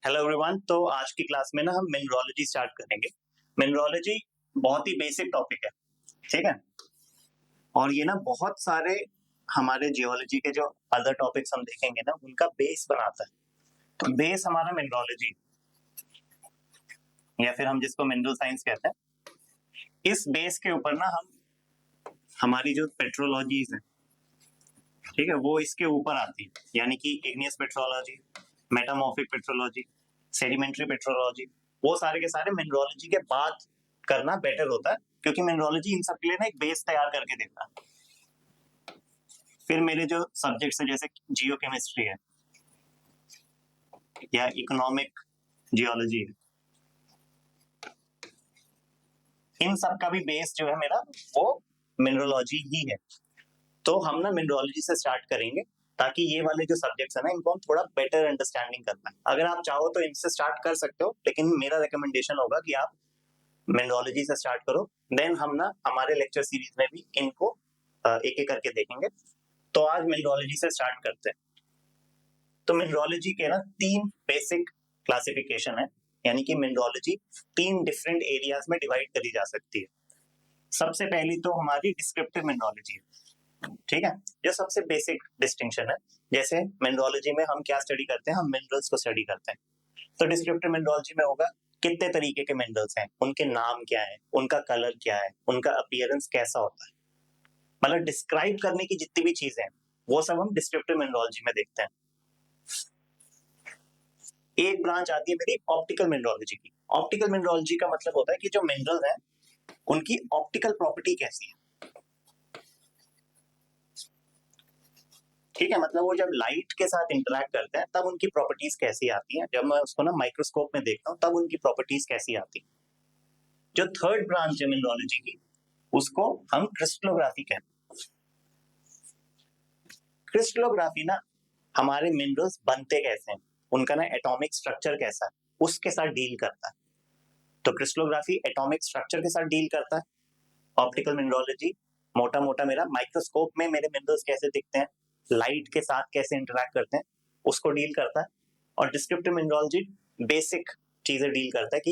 Hello everyone. तो आज की क्लास में ना हम मिनरोलॉजी स्टार्ट करेंगे। मिनरोलॉजी बहुत ही बेसिक टॉपिक है, ठीक है। और ये ना बहुत सारे हमारे जियोलॉजी के जो अदर टॉपिक्स हम देखेंगे ना उनका बेस बनाता है। तो बेस हमारा मिनरोलॉजी या फिर हम जिसको मिनरल साइंस कहते हैं, इस बेस के ऊपर ना हम हमारी जो पेट्रोलॉजीज है, ठीक है, वो इसके ऊपर आती है। यानी कि igneous petrology, metamorphic petrology, sedimentary petrology, वो सारे के सारे मिनरोलॉजी के बाद करना बेटर होता है, क्योंकि मिनरोलॉजी इन सब के लिए ना एक बेस तैयार करके देता है। फिर मेरे जो सब्जेक्ट्स है जैसे जियोकेमिस्ट्री है या इकोनॉमिक जियोलॉजी है, इन सब का भी बेस जो है मेरा वो मिनरोलॉजी ही है। तो हम ना मिनरोलॉजी से स्टार्ट करेंगे ताकि ये वाले जो सब्जेक्ट्स है ना इनको हम थोड़ा बेटर अंडरस्टैंडिंग कर पाए। अगर आप चाहो तो इनसे स्टार्ट कर सकते हो, लेकिन मेरा रिकमेंडेशन होगा कि आप मिनरोलॉजी से स्टार्ट करो। देन हम ना हमारे लेक्चर सीरीज में भी इनको एक एक करके देखेंगे। तो आज मिनरोलॉजी से स्टार्ट करते हैं। तो मिनरोलॉजी के ना 3 बेसिक क्लासिफिकेशन है, यानी कि मिनरोलॉजी 3 डिफरेंट एरियाज में डिवाइड करी जा सकती है। सबसे पहली तो हमारी डिस्क्रिप्टिव मिनरोलॉजी है, ठीक है, जो सबसे बेसिक डिस्टिंक्शन है। जैसे मिनरोलॉजी में हम क्या स्टडी करते हैं, हम मिनरल्स को स्टडी करते हैं। तो डिस्क्रिप्टिव मिनरोलॉजी में होगा कितने तरीके के मिनरल्स हैं, उनके नाम क्या है, उनका कलर क्या है, उनका अपीयरेंस कैसा होता है, मतलब डिस्क्राइब करने की जितनी भी चीजें हैं वो सब हम डिस्क्रिप्टिव मिनरोलॉजी में देखते हैं। एक ब्रांच आती है मेरी ऑप्टिकल मिनरोलॉजी की। ऑप्टिकल मिनरोलॉजी का मतलब होता है कि जो मिनरल्स हैं उनकी ऑप्टिकल प्रॉपर्टी कैसी है, ठीक है, मतलब वो जब लाइट के साथ इंटरेक्ट करते हैं तब उनकी प्रॉपर्टीज कैसी आती हैं, जब मैं उसको ना माइक्रोस्कोप में देखता हूँ तब उनकी प्रॉपर्टीज कैसी आती हैं। जो थर्ड ब्रांच है मिनरोलॉजी की उसको हम क्रिस्टलोग्राफी कहते हैं। क्रिस्टलोग्राफी ना हमारे मिनरल्स बनते कैसे हैं, उनका ना एटॉमिक स्ट्रक्चर कैसा है, उसके साथ डील करता है। तो क्रिस्टलोग्राफी एटॉमिक स्ट्रक्चर के साथ डील करता है। ऑप्टिकल मिनरोलॉजी मोटा मोटा मेरा माइक्रोस्कोप में मेरे मिनरल्स कैसे दिखते हैं, लाइट के साथ कैसे इंटरेक्ट करते हैं, उसको डील करता है। और डिस्क्रिप्टिव मिनरोलॉजी बेसिक चीजें डील करता है कि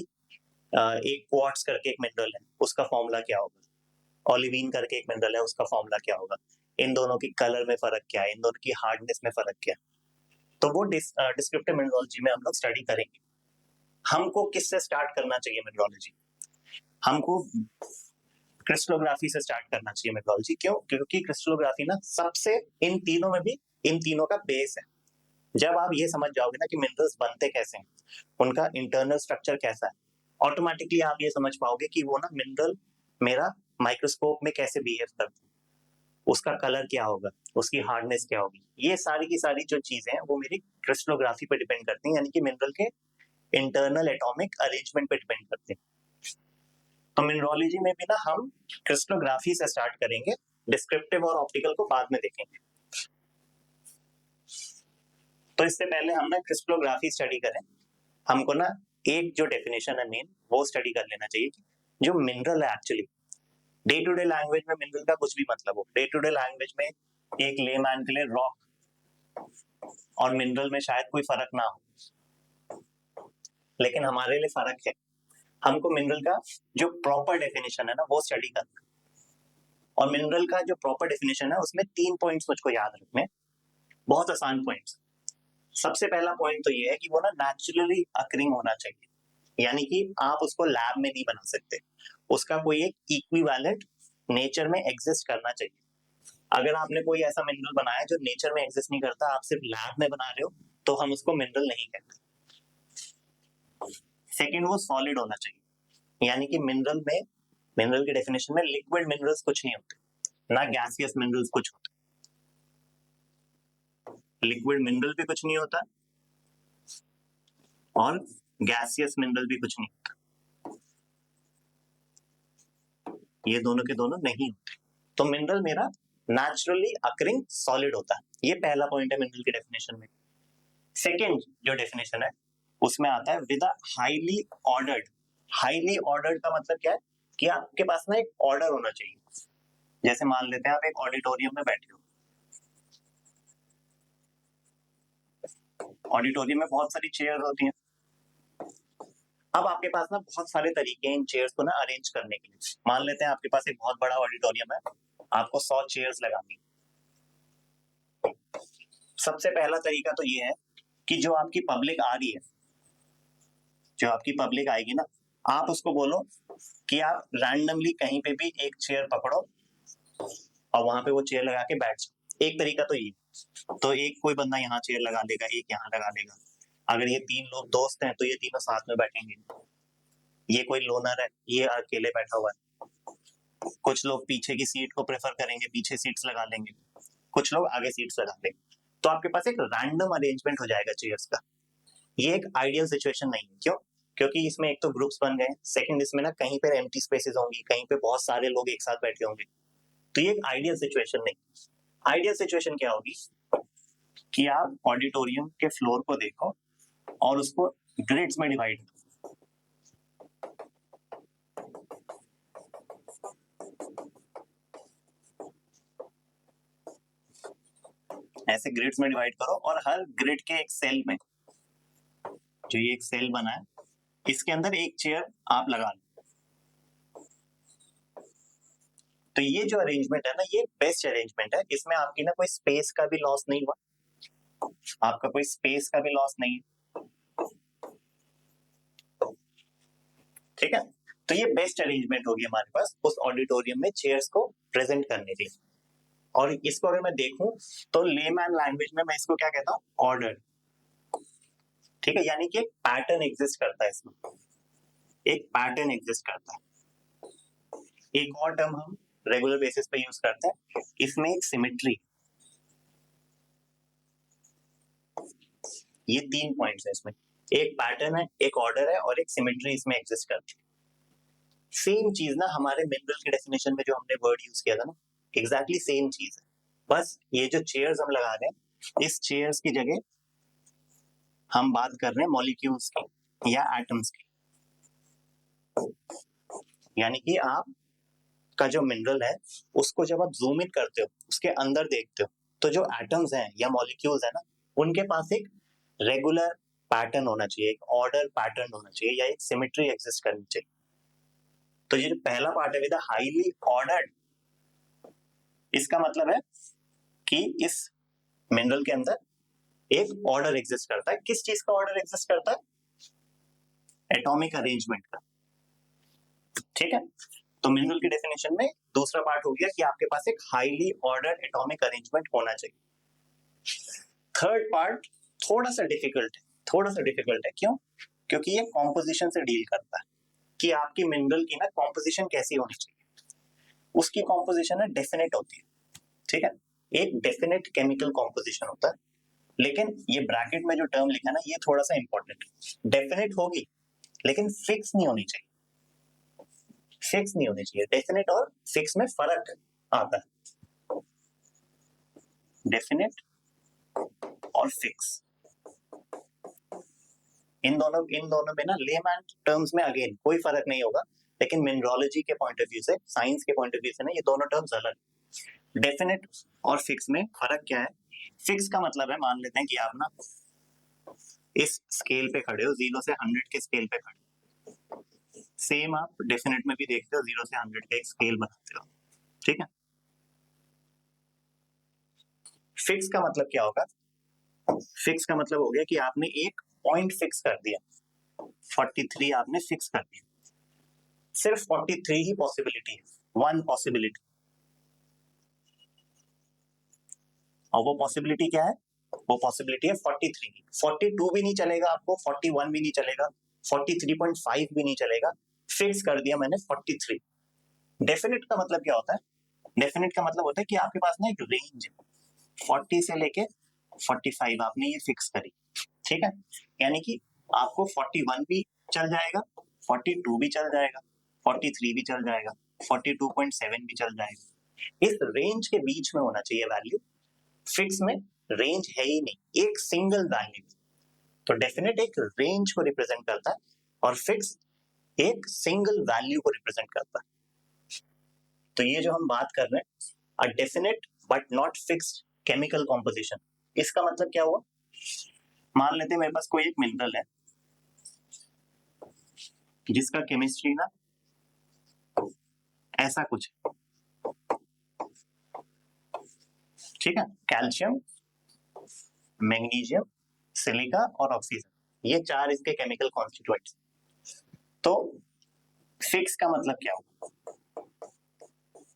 एक क्वार्ट्ज करके एक मिनरल है उसका फॉर्मूला क्या होगा, ओलिवीन करके एक मिनरल है उसका फॉर्मूला क्या होगा, इन दोनों की कलर में फर्क क्या है, इन दोनों की हार्डनेस में फर्क क्या है। तो वो डिस्क्रिप्टिव मिनरोलॉजी में हम लोग स्टडी करेंगे। हमको किससे स्टार्ट करना चाहिए मिनरोलॉजी, हमको क्रिस्टलोग्राफी से स्टार्ट करना चाहिए मिनरोलॉजी। क्यों? क्योंकि क्रिस्टलोग्राफी ना सबसे इन तीनों में भी इन तीनों का बेस है। जब आप ये समझ जाओगे ना कि मिनरल्स बनते कैसे हैं, उनका इंटरनल स्ट्रक्चर कैसा है, ऑटोमेटिकली आप ये समझ पाओगे कि वो ना मिनरल मेरा माइक्रोस्कोप में कैसे बिहेव करता है, उसका कलर क्या होगा, उसकी हार्डनेस क्या होगी। ये सारी की सारी जो चीजें हैं वो मेरी क्रिस्टलोग्राफी पे डिपेंड करती हैं, यानी कि मिनरल के इंटरनल एटॉमिक अरेंजमेंट पे डिपेंड करते हैं। तो मिनरोलॉजी में भी ना हम क्रिस्टलोग्राफी से स्टार्ट करेंगे, डिस्क्रिप्टिव और ऑप्टिकल को बाद में देखेंगे। तो इससे पहले हम ना क्रिस्टलोग्राफी स्टडी करें, हमको ना एक जो डेफिनेशन है मेन वो स्टडी कर लेना चाहिए कि जो मिनरल है actually day to day language में मिनरल का कुछ भी मतलब हो, डे टू डे लैंग्वेज में एक लेमैन के लिए रॉक और मिनरल में शायद कोई फर्क ना हो, लेकिन हमारे लिए फर्क है। हमको मिनरल का जो प्रॉपर डेफिनेशन है ना वो स्टडी करना है। और मिनरल का जो प्रॉपर डेफिनेशन है उसमें 3 पॉइंट्स मुझको याद रखने, बहुत आसान पॉइंट्स। सबसे पहला पॉइंट तो ये है कि वो ना नेचुरली अकरिंग होना चाहिए, यानी कि आप उसको लैब में नहीं बना सकते, उसका कोई एक इक्विवेलेंट नेचर में एग्जिस्ट करना चाहिए। अगर आपने कोई ऐसा मिनरल बनाया जो नेचर में एग्जिस्ट नहीं करता, आप सिर्फ लैब में बना रहे हो, तो हम उसको मिनरल नहीं कहते। सेकेंड, वो सॉलिड होना चाहिए, यानी कि मिनरल में, मिनरल की डेफिनेशन में लिक्विड मिनरल्स कुछ नहीं होते, ना गैसियस मिनरल्स कुछ होते, लिक्विड मिनरल भी कुछ नहीं होता और गैसियस मिनरल भी कुछ नहीं होता, ये दोनों के दोनों नहीं होते। तो मिनरल मेरा नेचुरली अकरिंग सॉलिड होता है, ये पहला पॉइंट है मिनरल की डेफिनेशन में। सेकेंड जो डेफिनेशन है उसमें आता है with highly ordered. Highly ordered का मतलब क्या है कि आपके पास ना एक ऑर्डर होना चाहिए। जैसे मान लेते हैं आप एक ऑडिटोरियम में बैठे हो, ऑडिटोरियम में बहुत सारी चेयर होती हैं, अब आपके पास ना बहुत सारे तरीके हैं इन चेयर्स को ना अरेंज करने के लिए। मान लेते हैं आपके पास एक बहुत बड़ा ऑडिटोरियम है, आपको 100 चेयर्स लगानी। सबसे पहला तरीका तो ये है कि जो आपकी पब्लिक आ रही है, जो आपकी पब्लिक आएगी ना, आप उसको बोलो कि आप रैंडमली कहीं पे भी एक चेयर पकड़ो और वहां पे वो चेयर लगा के बैठ जाओ। एक तरीका तो ये, तो एक कोई बंदा यहाँ चेयर लगा देगा, एक यहाँ लगा देगा। अगर ये 3 लोग दोस्त हैं तो ये तीनों साथ में बैठेंगे। ये कोई लोनर है, ये अकेले बैठा हुआ है। कुछ लोग पीछे की सीट को प्रेफर करेंगे, पीछे सीट्स लगा लेंगे, कुछ लोग आगे सीट्स लगा लेंगे। तो आपके पास एक रैंडम अरेंजमेंट हो जाएगा चेयर्स का। ये एक आइडियल सिचुएशन नहीं है। क्यों? क्योंकि इसमें एक तो ग्रुप्स बन गए, सेकंड इसमें ना कहीं पे एम्प्टी स्पेसेस होंगी, कहीं पे बहुत सारे लोग एक साथ बैठे होंगे। तो ये एक आइडियल सिचुएशन नहीं। आइडियल सिचुएशन क्या होगी कि आप ऑडिटोरियम के फ्लोर को देखो और उसको ग्रिड्स में डिवाइड करो। ऐसे ग्रिड्स में डिवाइड करो और हर ग्रिड के एक सेल में, जो ये एक सेल बना है, इसके अंदर एक चेयर आप लगा लो। तो ये जो अरेंजमेंट है ना, ये बेस्ट अरेंजमेंट है। इसमें आपकी ना कोई स्पेस का भी लॉस नहीं हुआ, आपका कोई स्पेस का भी लॉस नहीं है। ठीक है, तो ये बेस्ट अरेंजमेंट होगी हमारे पास उस ऑडिटोरियम में चेयर्स को प्रेजेंट करने के लिए। और इसको अगर मैं देखूं तो लेमैन लैंग्वेज में मैं इसको क्या कहता हूँ, ऑर्डर। ठीक है, यानी कि एक पैटर्न एग्जिस्ट करता है इसमें, एक पैटर्न एग्जिस्ट करता है। एक और टर्म हम रेगुलर बेसिस पे यूज करते हैं, इसमें एक सिमेट्री। ये 3 पॉइंट्स है इसमें, एक पैटर्न है, एक ऑर्डर है और एक सिमेट्री इसमें एग्जिस्ट करती है। सेम चीज ना हमारे मिनरल के डेफिनेशन में जो हमने वर्ड यूज किया था ना, एग्जैक्टली सेम चीज है। बस ये जो चेयर्स हम लगा रहे हैं, इस चेयर्स की जगह हम बात कर रहे हैं मॉलिक्यूल्स की या एटम्स की। यानी कि आप का जो मिनरल है उसको जब आप जूम इन करते हो, उसके अंदर देखते हो, तो जो एटम्स हैं या मॉलिक्यूल्स है ना, उनके पास एक रेगुलर पैटर्न होना चाहिए, एक ऑर्डर पैटर्न होना चाहिए या एक सिमेट्री एग्जिस्ट करनी चाहिए। तो ये जो पहला पार्ट है विद हाईली ऑर्डर्ड, इसका मतलब है कि इस मिनरल के अंदर एक ऑर्डर एग्जिस्ट करता है। किस चीज का ऑर्डर एग्जिस्ट करता है? एटॉमिक अरेंजमेंट का। ठीक है, तो मिनरल की डेफिनेशन में दूसरा पार्ट हो गया कि आपके पास एक हाईली ऑर्डर्ड एटॉमिक अरेंजमेंट होना चाहिए। थर्ड पार्ट थोड़ा सा डिफिकल्ट है, थोड़ा सा डिफिकल्ट है। क्यों? क्योंकि ये कॉम्पोजिशन से डील करता है कि आपकी मिनरल की ना कॉम्पोजिशन कैसी होनी चाहिए। उसकी कॉम्पोजिशन है डेफिनेट होती है। ठीक है, एक डेफिनेट केमिकल कॉम्पोजिशन होता है, लेकिन ये ब्रैकेट में जो टर्म लिखा है ना, ये थोड़ा सा इंपॉर्टेंट है। डेफिनेट होगी लेकिन फिक्स नहीं होनी चाहिए, फिक्स नहीं होनी चाहिए। डेफिनेट और फिक्स में फर्क आता है। डेफिनेट और फिक्स, इन दोनों में ना लेमैन टर्म्स में अगेन कोई फर्क नहीं होगा, लेकिन मिनरोलॉजी के पॉइंट ऑफ व्यू से, साइंस के पॉइंट ऑफ व्यू से ना ये दोनों टर्म्स अलग। डेफिनेट और फिक्स में फर्क क्या है? फिक्स का मतलब है, मान लेते हैं कि आप ना इस स्केल पे खड़े हो, 0 से 100 के स्केल पे खड़े। सेम आप डेफिनेट में भी देखते हो, 0 से 100 का एक स्केल बनाते हो। ठीक है, फिक्स का मतलब क्या होगा? फिक्स का मतलब हो गया कि आपने एक पॉइंट फिक्स कर दिया, 43 आपने फिक्स कर दिया। सिर्फ 43 ही पॉसिबिलिटी है, वन पॉसिबिलिटी। और वो पॉसिबिलिटी क्या है? वो पॉसिबिलिटी है 43। 42 भी नहीं चलेगा आपको, 41 भी नहीं चलेगा, 43.5 भी नहीं चलेगा। फिक्स कर दिया मैंने 43। डेफिनेट का मतलब क्या होता है? डेफिनेट का मतलब होता है कि आपके पास ना एक रेंज है, 40 से लेके 45 आपने ये फिक्स करी। ठीक है, यानी कि आपको 41 भी चल जाएगा, 42 भी चल जाएगा, 43 भी चल जाएगा, 42.7 भी चल जाएगा। इस रेंज के बीच में होना चाहिए वैल्यू। फिक्स में रेंज है ही नहीं, एक सिंगल वैल्यू। तो डेफिनेट एक रेंज को रिप्रेजेंट करता है और फिक्स एक सिंगल वैल्यू को रिप्रेजेंट करता है। तो ये जो हम बात कर रहे हैं, a definite but not fixed chemical composition, इसका मतलब क्या हुआ? मान लेते हैं मेरे पास कोई एक मिनरल है, जिसका केमिस्ट्री ना ऐसा कुछ, ठीक है, कैल्शियम, मैग्नीशियम, सिलिका और ऑक्सीजन, ये चार इसके केमिकल कॉन्स्टिट्यूएंट्स। तो फिक्स का मतलब क्या हुआ?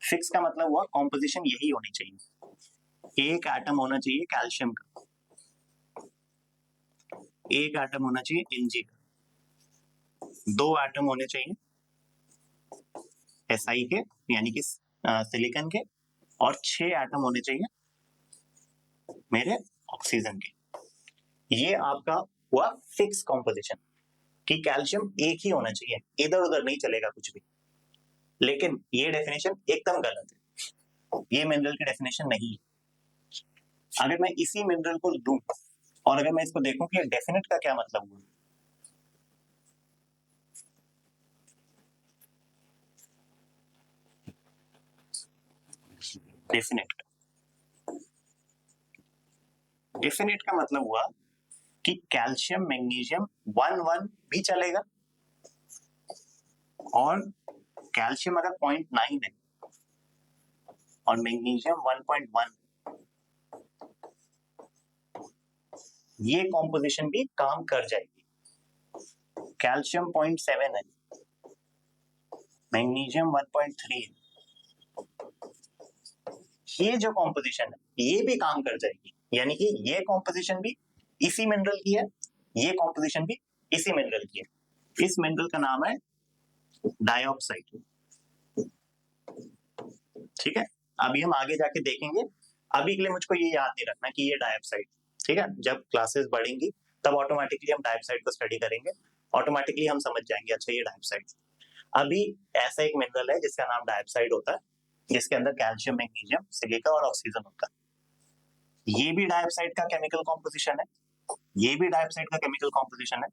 फिक्स का मतलब हुआ कॉम्पोजिशन यही होनी चाहिए, एक एटम होना चाहिए कैल्शियम का, एक एटम होना चाहिए Mg का, दो एटम होने चाहिए Si के यानी कि सिलिकॉन के, और 6 एटम होने चाहिए मेरे ऑक्सीजन के। ये आपका हुआ फिक्स कॉम्पोजिशन कि कैल्शियम एक ही होना चाहिए, इधर उधर नहीं चलेगा कुछ भी। लेकिन ये डेफिनेशन एकदम गलत है, ये मिनरल की डेफिनेशन नहीं है। अगर मैं इसी मिनरल को लूं और अगर मैं इसको देखूं कि डेफिनेट का क्या मतलब हुआ, डेफिनेट का मतलब हुआ कि कैल्शियम मैग्नीशियम 1 भी चलेगा, और कैल्शियम अगर 0.9 है और मैग्नीशियम 1.1, ये कॉम्पोजिशन भी काम कर जाएगी। कैल्शियम 0.7 है, मैग्नीशियम 1.3 है, ये जो कॉम्पोजिशन है ये भी काम कर जाएगी। यानी कि ये कॉम्पोजिशन भी इसी मिनरल की है, ये कॉम्पोजिशन भी इसी मिनरल की है। इस मिनरल का नाम है डाइऑक्साइड, ठीक है। अभी हम आगे जाके देखेंगे, अभी के लिए मुझको ये याद नहीं रखना कि ये डाइऑक्साइड, ठीक है। जब क्लासेस बढ़ेंगी तब ऑटोमेटिकली हम डाइऑक्साइड को स्टडी करेंगे, ऑटोमेटिकली हम समझ जाएंगे अच्छा ये डाइऑक्साइड। अभी ऐसा एक मिनरल है जिसका नाम डाइऑक्साइड होता है, जिसके अंदर कैल्शियम, मैग्नीशियम, सिलिका और ऑक्सीजन होता है। ये भी डाइऑक्साइड का केमिकल कॉम्पोजिशन है, ये भी डाइऑक्साइड का केमिकल कॉम्पोजिशन है,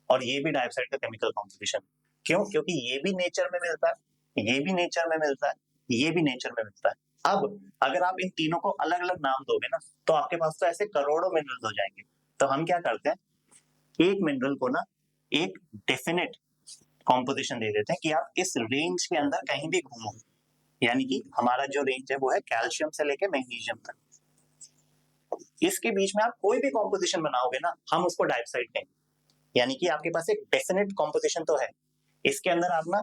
और ये भी डाइऑक्साइड का केमिकल कॉम्पोजिशन। क्यों? क्योंकि ये भी नेचर में मिलता है, ये भी नेचर में मिलता है, ये भी नेचर में मिलता है। अब अगर आप इन तीनों को अलग अलग नाम दोगे ना, तो आपके पास तो ऐसे करोड़ों मिनरल्स हो जाएंगे। तो हम क्या करते हैं, एक मिनरल को ना एक डेफिनेट कॉम्पोजिशन दे देते हैं कि आप इस रेंज के अंदर कहीं भी घूमो। यानी कि हमारा जो रेंज है वो है कैल्शियम से लेके मैग्नीशियम तक, इसके बीच में आप कोई भी कॉम्पोजिशन बनाओगे ना, हम उसको डाइऑक्साइड कहेंगे। यानी कि आपके पास एक डेफिनेट कॉम्पोजिशन तो है, इसके अंदर आप ना,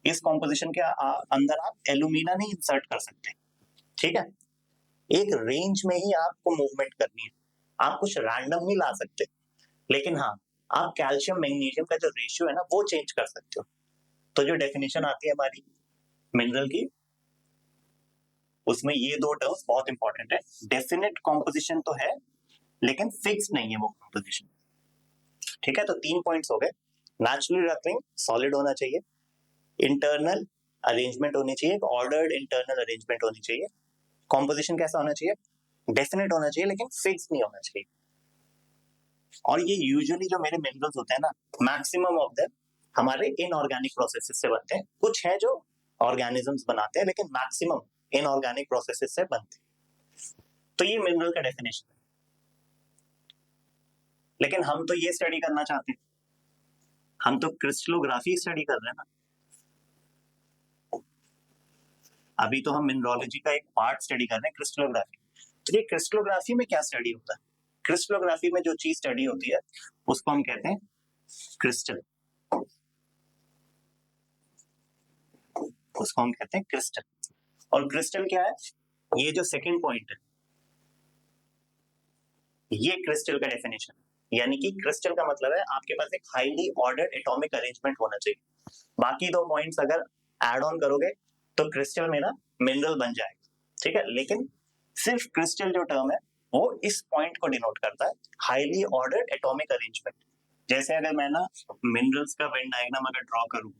इस कॉम्पोजिशन के अंदर आप एल्यूमिना नहीं इंसर्ट कर सकते, ठीक है। एक रेंज में ही आपको मूवमेंट करनी है, आप कुछ रैंडम नहीं ला सकते। लेकिन हाँ, आप कैल्शियम मैग्नीशियम का जो रेशियो है ना वो चेंज कर सकते हो। तो जो डेफिनेशन आती है हमारी मिनरल की, उसमें ये दो टर्म्स बहुत इंपॉर्टेंट है। डेफिनेट कॉम्पोजिशन तो है लेकिन फिक्स नहीं है वो कॉम्पोजिशन, ठीक है। तो 3 पॉइंट्स हो गए। नेचुरली रखिंग सॉलिड होना चाहिए, इंटरनल अरेंजमेंट होनी चाहिए, ऑर्डर्ड इंटरनल अरेंजमेंट होनी चाहिए, कॉम्पोजिशन कैसा होना चाहिए, डेफिनेट होना चाहिए लेकिन फिक्स नहीं होना चाहिए। और ये यूजुअली जो मेरे मिनरल्स होते हैं ना, मैक्सिमम ऑफ देम हमारे इनऑर्गेनिक प्रोसेसेस से बनते हैं। कुछ है जो ऑर्गेनिजम्स बनाते हैं, लेकिन मैक्सिमम इनऑर्गेनिक प्रोसेसेस से बनते हैं। तो ये मिनरल का डेफिनेशन है। लेकिन हम तो ये स्टडी करना चाहते हैं, हम तो क्रिस्टलोग्राफी स्टडी कर रहे हैं ना। अभी तो हम मिनरोलॉजी का एक पार्ट स्टडी कर रहे हैं, क्रिस्टलोग्राफी। तो ये क्रिस्टलोग्राफी में क्या स्टडी होता है? क्रिस्टलोग्राफी में जो चीज स्टडी होती है उसको हम कहते हैं क्रिस्टल, उसको हम कहते हैं क्रिस्टल। और क्रिस्टल क्या है? ये जो सेकंड पॉइंट है, ये क्रिस्टल का डेफिनेशन है। यानी कि क्रिस्टल का मतलब है आपके पास एक हाईली ऑर्डर्ड एटॉमिक अरेंजमेंट होना चाहिए। बाकी दो पॉइंट्स अगर एड ऑन करोगे तो क्रिस्टल में ना मिनरल बन जाएगा, ठीक है। लेकिन सिर्फ क्रिस्टल जो टर्म है वो इस पॉइंट को डिनोट करता है, हाईली ऑर्डर्ड एटॉमिक अरेंजमेंट। जैसे अगर मैं ना मिनरल्स का वेन डायग्राम अगर ड्रॉ करूं,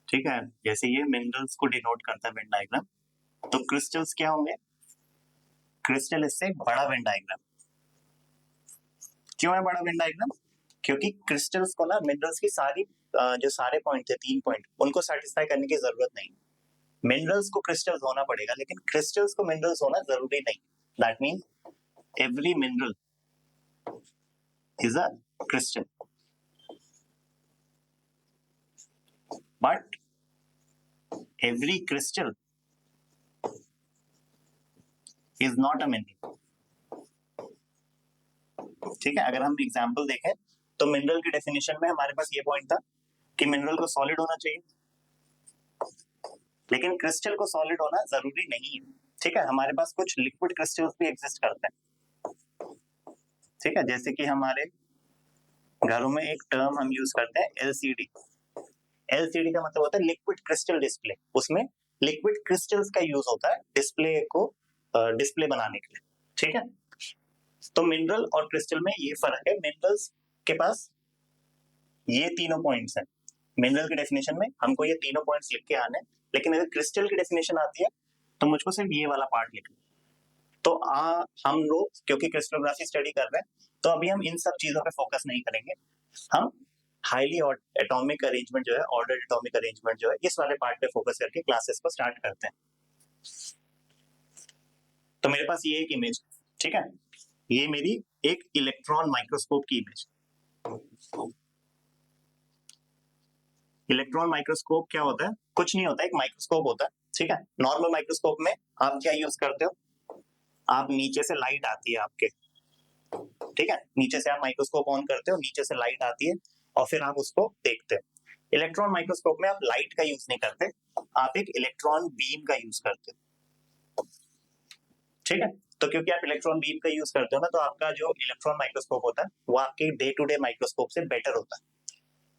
ठीक है, जैसे ये मिनरल्स को डिनोट करता है वेन डायग्राम, तो क्रिस्टल्स क्या होंगे? क्रिस्टल इससे बड़ा वेन डायग्राम। क्यों है बड़ा वेन डायग्राम? क्योंकि क्रिस्टल्स को ना मिनरल्स की सारी जो सारे पॉइंट थे, 3 पॉइंट, उनको सेटिस्फाई करने की जरूरत नहीं। मिनरल्स को क्रिस्टल्स होना पड़ेगा, लेकिन क्रिस्टल्स को मिनरल्स होना जरूरी नहीं। That mean every mineral is a crystal, but every crystal is not a mineral. ठीक है, अगर हम एग्जाम्पल देखें तो मिनरल की डेफिनेशन में हमारे पास ये पॉइंट था कि मिनरल को सॉलिड होना चाहिए, लेकिन क्रिस्टल को सॉलिड होना जरूरी नहीं है। ठीक है, हमारे पास कुछ लिक्विड क्रिस्टल्स भी एग्जिस्ट करते हैं। ठीक है, जैसे कि हमारे घरों में एक टर्म हम यूज करते हैं एलसीडी। एलसीडी का मतलब होता है लिक्विड क्रिस्टल डिस्प्ले। उसमें लिक्विड क्रिस्टल्स का यूज होता है डिस्प्ले को डिस्प्ले बनाने के लिए। ठीक है, तो मिनरल और क्रिस्टल में ये फर्क है। मिनरल्स के पास ये तीनों पॉइंट्स हैं। मिनरल की डेफिनेशन में हमको ये तीनों पॉइंट्स लिख के आने, लेकिन अगर क्रिस्टल की डेफिनेशन आती है तो मुझको सिर्फ ये वाला पार्ट लिखना। तो हम लोग क्योंकि क्रिस्टलोग्राफी स्टडी कर रहे हैं तो अभी हम इन सब चीजों पे फोकस नहीं करेंगे। हम हाईली एटॉमिक अरेंजमेंट जो है, ऑर्डर एटॉमिक अरेंजमेंट जो है, इस वाले पार्ट पे फोकस करके क्लासेस को स्टार्ट करते हैं। तो मेरे पास ये एक इमेज, ठीक है, ये मेरी एक इलेक्ट्रॉन माइक्रोस्कोप की इमेज। इलेक्ट्रॉन माइक्रोस्कोप क्या होता है? कुछ नहीं होता, एक माइक्रोस्कोप होता है। ठीक है, नॉर्मल माइक्रोस्कोप में आप क्या यूज करते हो? आप नीचे से लाइट आती है आपके, ठीक है, नीचे से आप माइक्रोस्कोप ऑन करते हो, नीचे से लाइट आती है और फिर आप उसको देखते हो। इलेक्ट्रॉन माइक्रोस्कोप में आप लाइट का यूज नहीं करते, आप एक इलेक्ट्रॉन बीम का यूज करते हो। ठीक है, तो क्योंकि आप इलेक्ट्रॉन बीम का यूज करते हो ना, तो आपका जो इलेक्ट्रॉन माइक्रोस्कोप होता है वो आपके डे टू डे माइक्रोस्कोप से बेटर होता है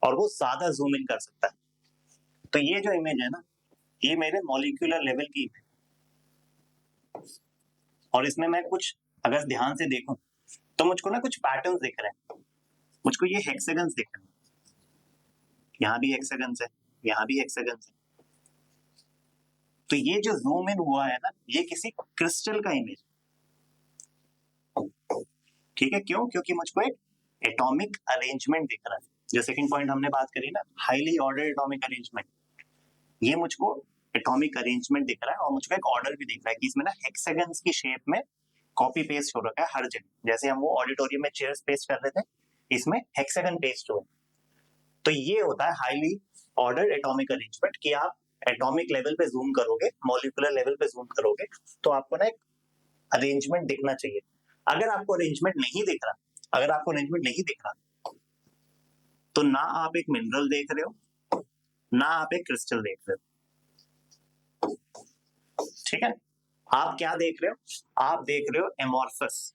और वो ज्यादा जूम इन कर सकता है। तो ये जो इमेज है ना, ये मेरे मॉलिक्यूलर लेवल की इमेज, और इसमें मैं कुछ अगर ध्यान से देखूं तो मुझको ना कुछ पैटर्न्स दिख रहे हैं। मुझको ये हेक्सागन्स दिख रहे हैं, यहाँ भी हेक्सागन्स है, यहाँ भी हेक्सागन्स है। तो ये जो जूम इन हुआ है ना, ये किसी क्रिस्टल का इमेज। ठीक है, क्यों? क्योंकि मुझको एक एटॉमिक अरेंजमेंट दिख रहा है। जो सेकंड पॉइंट हमने बात करी ना, हाईली ऑर्डर एटॉमिक अरेंजमेंट, ये मुझको एटॉमिक अरेंजमेंट दिख रहा है और मुझको एक ऑर्डर भी दिख रहा है कि इसमें ना हेक्सागन्स की शेप में कॉपी पेस्ट हो रखा है हर जगह। जैसे हम वो ऑडिटोरियम में चेयर्स पेस्ट कर रहे थे, इसमें हेक्सागन पेस्ट हो। तो ये होता है हाईली ऑर्डर एटॉमिक अरेंजमेंट, कि आप एटॉमिक लेवल पे जूम करोगे, मॉलिक्यूलर लेवल पे जूम करोगे तो आपको ना एक अरेंजमेंट दिखना चाहिए। अगर आपको अरेंजमेंट नहीं दिख रहा, अगर आपको अरेंजमेंट नहीं दिख रहा, तो ना आप एक मिनरल देख रहे हो, ना आप एक क्रिस्टल देख रहे हो। ठीक है, आप क्या देख रहे हो? आप देख रहे हो एमॉर्फस,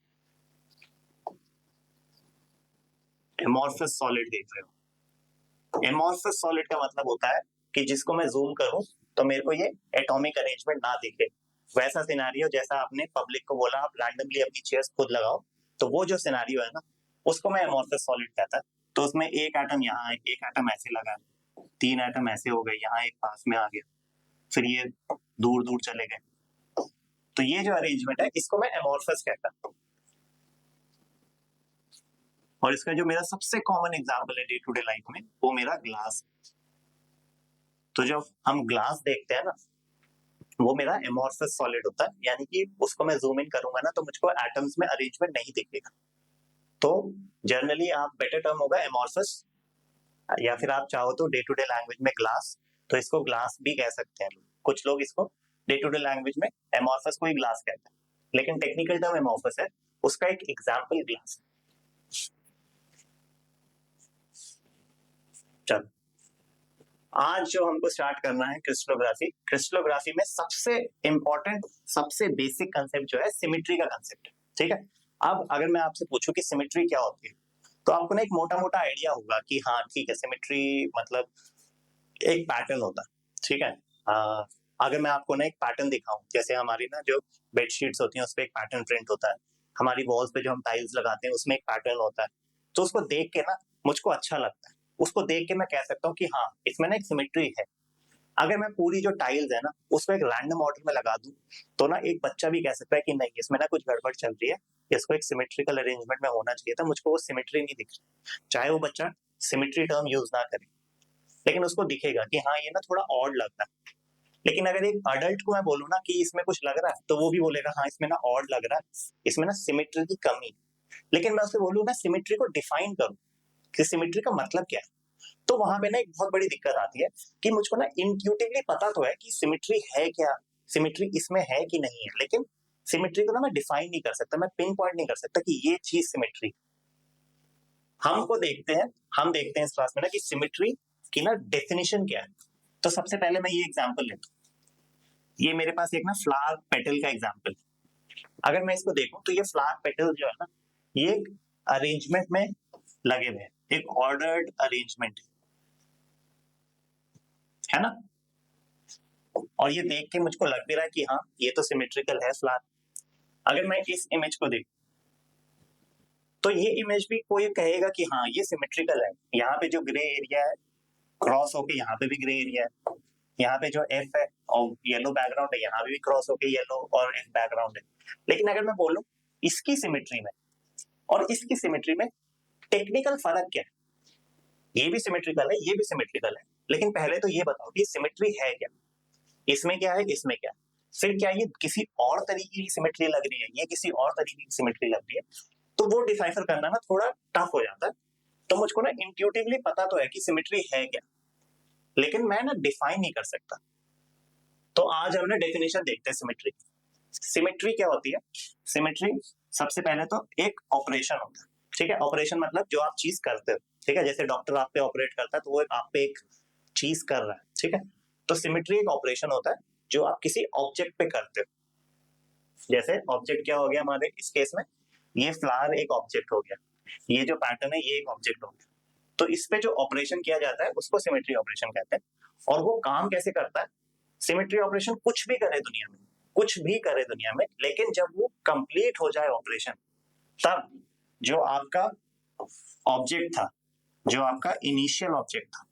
एमॉर्फस सॉलिड देख रहे हो। एमॉर्फस सॉलिड का मतलब होता है कि जिसको मैं जूम करूं तो मेरे को ये एटॉमिक अरेंजमेंट ना दिखे। वैसा सिनेरियो जैसा आपने पब्लिक को बोला आप रैंडमली अपनी चेयर्स खुद लगाओ, तो वो जो सिनेरियो है ना, उसको मैं एमॉर्फस सॉलिड कहता है। तो उसमें एक एटम यहाँ है, एक एटम ऐसे लगा, 3 एटम ऐसे हो गए, यहाँ एक पास में आ गया, फिर ये दूर दूर चले गए। तो ये जो अरेंजमेंट है इसको मैं एमॉर्फस कहता हूँ। और इसका जो मेरा सबसे कॉमन एग्जांपल है डे टू डे लाइफ में, वो मेरा ग्लास। तो जब हम ग्लास देखते हैं ना, वो मेरा एमॉर्फस सॉलिड होता है, यानी कि उसको मैं जूम इन करूंगा ना तो मुझको एटम्स में अरेंजमेंट नहीं दिखेगा। तो जनरली आप बेटर टर्म होगा एमॉर्फस, या फिर आप चाहो तो डे टू डे लैंग्वेज में ग्लास, तो इसको ग्लास भी कह सकते हैं। कुछ लोग इसको डे टू डे लैंग्वेज में एमॉर्फस को ही ग्लास कहते हैं, लेकिन टेक्निकल टर्म एमॉर्फस है, उसका एक एग्जाम्पल ग्लास है। चलो, आज जो हमको स्टार्ट करना है क्रिस्टलोग्राफी। क्रिस्टलोग्राफी में सबसे इंपॉर्टेंट, सबसे बेसिक कंसेप्ट जो है सिमेट्री का कंसेप्ट है। ठीक है, अब अगर मैं आपसे पूछूं कि सिमेट्री क्या होती है, तो आपको ना एक मोटा मोटा आइडिया होगा कि हाँ ठीक है, सिमेट्री मतलब एक पैटर्न होता है। ठीक है, अगर मैं आपको ना एक पैटर्न दिखाऊं, जैसे हमारी ना जो बेडशीट्स होती हैं उस पर एक पैटर्न प्रिंट होता है, हमारी वॉल्स पे जो हम टाइल्स लगाते हैं उसमें एक पैटर्न होता है, तो उसको देख के ना मुझको अच्छा लगता है। उसको देख के मैं कह सकता हूँ कि हाँ इसमें ना एक सिमेट्री है। अगर मैं पूरी जो टाइल्स है ना उसको एक रैंडम ऑर्डर में लगा दूं, तो ना एक बच्चा भी कह सकता है कि नहीं इसमें ना कुछ गड़बड़ चल रही है, इसको एक सिमेट्रिकल अरेंजमेंट में होना चाहिए था, मुझको वो सिमेट्री नहीं दिख रही। चाहे वो बच्चा सिमेट्री टर्म यूज ना करे, लेकिन उसको दिखेगा कि हाँ ये ना थोड़ा ऑड लगता है। लेकिन अगर एक अडल्ट को मैं बोलूँ ना कि इसमें कुछ लग रहा है, तो वो भी बोलेगा हाँ इसमें ना ऑड लग रहा है, इसमें ना सिमेट्री की कमी। लेकिन मैं उससे बोलूँ ना सिमेट्री को डिफाइन करूँ, कि सिमेट्री का मतलब क्या है। तो वहां पे ना एक बहुत बड़ी दिक्कत आती है कि मुझको ना इंट्यूटिवली पता तो है कि सिमेट्री है क्या, सिमेट्री इसमें है कि नहीं है, लेकिन सिमेट्री को ना मैं डिफाइन नहीं कर सकता, मैं पिन पॉइंट नहीं कर सकता कि ये चीज सिमेट्री। हमको देखते हैं, हम देखते हैं इस क्लास में ना कि सिमेट्री की ना डेफिनेशन क्या है। तो सबसे पहले मैं ये एग्जांपल लेता हूं, ये मेरे पास एक ना फ्लावर पेटल का एग्जांपल। अगर मैं इसको देखूं तो ये फ्लावर पेटल जो है ना, ये एक अरेंजमेंट में लगे हुए हैं, एक ऑर्डर्ड अरेंजमेंट है ना, और ये देख के मुझको लग भी रहा है कि हाँ ये तो सिमेट्रिकल है फ्लावर। अगर मैं इस इमेज को देखूं तो ये इमेज भी कोई कहेगा कि हाँ ये सिमेट्रिकल है, यहाँ पे जो ग्रे एरिया है क्रॉस होके यहाँ पे भी ग्रे एरिया है, यहाँ पे जो एफ है और येलो बैकग्राउंड है यहाँ पे भी क्रॉस होके येलो और एफ बैकग्राउंड है। लेकिन अगर मैं बोलूं इसकी सिमेट्री में और इसकी सिमेट्री में टेक्निकल फर्क क्या है, ये भी सिमेट्रिकल है ये भी सिमेट्रिकल है, लेकिन पहले तो ये बताओ कि सिमेट्री है क्या, इसमें क्या है इसमें क्या है, फिर क्या ये किसी और तरीके की सिमेट्री लग रही है, ये किसी और तरीके की सिमेट्री लग रही है, तो वो डिसाइफर करना ना थोड़ा टफ हो जाता है। तो मुझको ना इंट्यूटिवली पता तो है कि सिमेट्री है क्या, लेकिन मैं ना डिफाइन नहीं कर सकता। तो आज हमने डेफिनेशन देखते हैं सिमेट्री। सिमेट्री क्या होती है, सिमेट्री सबसे पहले तो एक ऑपरेशन होता है, ठीक है। ऑपरेशन मतलब जो आप चीज करते हो, ठीक है, जैसे डॉक्टर आप पे ऑपरेट करता है तो वो आप पे एक चीज कर रहा है, ठीक है। तो सिमेट्री एक ऑपरेशन होता है जो आप किसी ऑब्जेक्ट पे करते हो। जैसे ऑब्जेक्ट क्या हो गया हमारे इस केस में, ये फ्लावर एक ऑब्जेक्ट हो गया, ये जो पैटर्न है ये एक ऑब्जेक्ट हो गया। तो इस पे जो ऑपरेशन किया जाता है उसको सिमेट्री ऑपरेशन कहते हैं। और वो काम कैसे करता है, सिमेट्री ऑपरेशन कुछ भी करे दुनिया में, कुछ भी करे दुनिया में, लेकिन जब वो कंप्लीट हो जाए ऑपरेशन, तब जो आपका ऑब्जेक्ट था, जो आपका इनिशियल ऑब्जेक्ट था,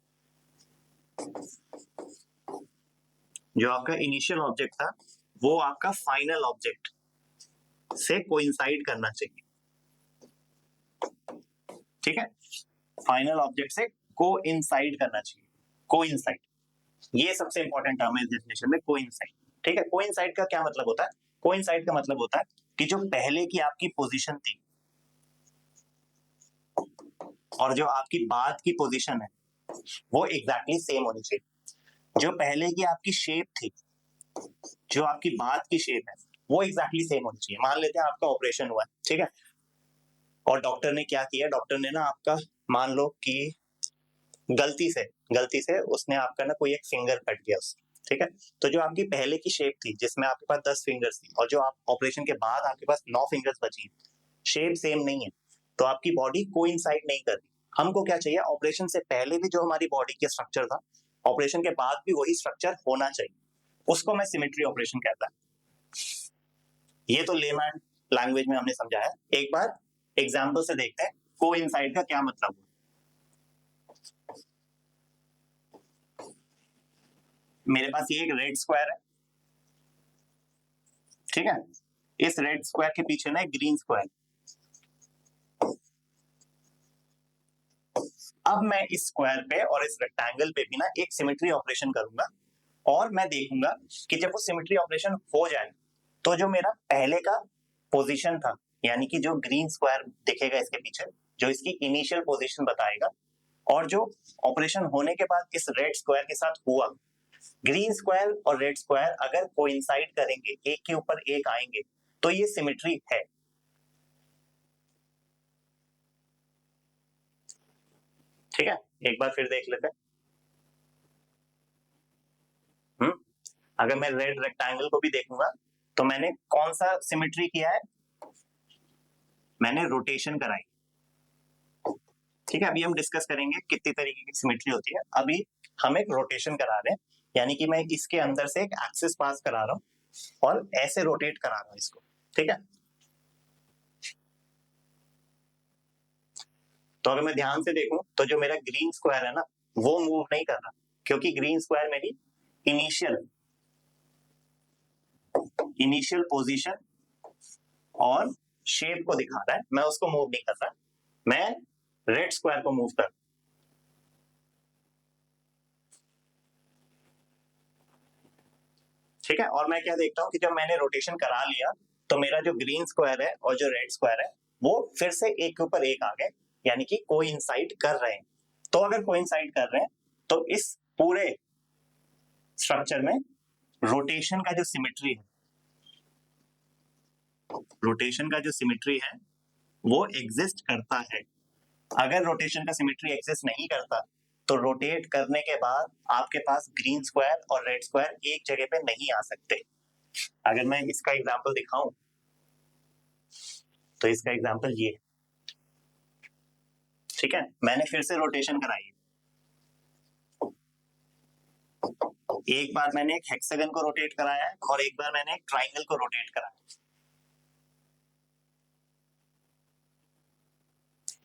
जो आपका इनिशियल ऑब्जेक्ट था वो आपका फाइनल ऑब्जेक्ट से कोइंसाइड करना चाहिए, ठीक है। फाइनल ऑब्जेक्ट से कोइंसाइड करना चाहिए, कोइंसाइड, ये सबसे इंपॉर्टेंट टर्म है इस डेफिनेशन में, कोइंसाइड, ठीक है। कोइंसाइड का क्या मतलब होता है, कोइंसाइड का मतलब होता है कि जो पहले की आपकी पोजीशन थी और जो आपकी बाद की पोजीशन है वो एग्जैक्टली सेम होनी चाहिए। जो पहले की आपकी शेप थी, जो आपकी बाद की शेप है वो एग्जैक्टली सेम होनी चाहिए। मान लेते हैं आपका ऑपरेशन हुआ है, ठीक है, और डॉक्टर ने क्या किया, डॉक्टर ने ना आपका, मान लो कि गलती से उसने आपका ना कोई एक फिंगर कट किया उससे, ठीक है। तो जो आपकी पहले की शेप थी जिसमें आपके पास 10 फिंगर्स थी और जो आप ऑपरेशन के बाद आपके पास 9 फिंगर्स बची, शेप सेम नहीं है, तो आपकी बॉडी कोइंसाइड नहीं कर रही। हमको क्या चाहिए, ऑपरेशन से पहले भी जो हमारी बॉडी का स्ट्रक्चर था ऑपरेशन के बाद भी वही स्ट्रक्चर होना चाहिए, उसको मैं सिमेट्री ऑपरेशन कहता है। ये तो लेमैन लैंग्वेज में हमने समझा है। एक बार एग्जाम्पल से देखते हैं कोइंसाइड का क्या मतलब है। मेरे पास ये एक रेड स्क्वायर है, ठीक है, इस रेड स्क्वायर के पीछे ना एक ग्रीन स्क्वायर। अब मैं इस स्क्वायर पे और इस रेक्टेंगल पे भी ना एक सिमेट्री ऑपरेशन करूंगा और मैं देखूंगा कि जब वो सिमेट्री ऑपरेशन हो जाए तो जो मेरा पहले का पोजीशन था, यानी कि जो ग्रीन स्क्वायर दिखेगा इसके पीछे, जो इसकी इनिशियल पोजीशन बताएगा, और जो ऑपरेशन होने के बाद इस रेड स्क्वायर के साथ हुआ, ग्रीन स्क्वायर और रेड स्क्वायर अगर कोइंसाइड करेंगे, एक के ऊपर एक आएंगे, तो ये सिमेट्री है। ठीक है, एक बार फिर देख लेते हैं। अगर मैं रेड रेक्टेंगल को भी देखूंगा तो मैंने कौन सा सिमेट्री किया है, मैंने रोटेशन कराई, ठीक है। अभी हम डिस्कस करेंगे कितनी तरीके की सिमेट्री होती है। अभी हम एक रोटेशन करा रहे हैं, यानी कि मैं इसके अंदर से एक एक्सिस पास करा रहा हूं और ऐसे रोटेट करा रहा हूं इसको, ठीक है। तो अगर मैं ध्यान से देखूं तो जो मेरा ग्रीन स्क्वायर है ना वो मूव नहीं कर रहा, क्योंकि ग्रीन स्क्वायर मेरी इनिशियल पोजीशन और शेप को दिखा रहा है, मैं उसको मूव नहीं कर रहा, मैं रेड स्क्वायर को मूव कर, ठीक है। और मैं क्या देखता हूं कि जब मैंने रोटेशन करा लिया तो मेरा जो ग्रीन स्क्वायर है और जो रेड स्क्वायर है वो फिर से एक के ऊपर एक आ गए, यानी कि कोइंसाइड कर रहे हैं। तो अगर कोइंसाइड कर रहे हैं तो इस पूरे स्ट्रक्चर में रोटेशन का जो सिमेट्री है, रोटेशन का जो सिमेट्री है वो एग्जिस्ट करता है। अगर रोटेशन का सिमेट्री एग्जिस्ट नहीं करता तो रोटेट करने के बाद आपके पास ग्रीन स्क्वायर और रेड स्क्वायर एक जगह पे नहीं आ सकते। अगर मैं इसका एग्जांपल दिखाऊं तो इसका एग्जांपल ये, ठीक है, मैंने फिर से रोटेशन कराई। एक बार मैंने एक हेक्सागन को रोटेट कराया है और एक बार मैंने एक ट्राइंगल को रोटेट कराया।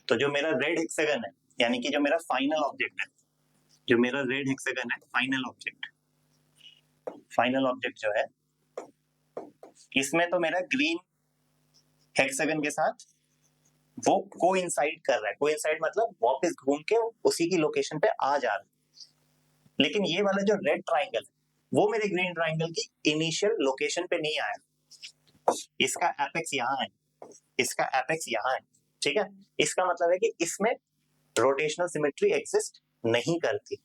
तो जो मेरा रेड हेक्सागन है, यानी कि जो मेरा फाइनल ऑब्जेक्ट है, जो मेरा रेड हेक्सागन है फाइनल ऑब्जेक्ट जो है, इसमें तो मेरा ग्रीन हेक्सागन के साथ वो कोइंसाइड कर रहा है। कोइंसाइड मतलब वापस घूम के उसी की लोकेशन पे आ जा रहा है। लेकिन ये वाला जो रेड ट्राइंगल है वो मेरे ग्रीन ट्राइंगल की इनिशियल लोकेशन पे नहीं आया। इसका एपेक्स यहाँ है, इसका एपेक्स यहाँ है, ठीक है। इसका मतलब है कि इसमें रोटेशनल सिमेट्री एग्जिस्ट नहीं करती,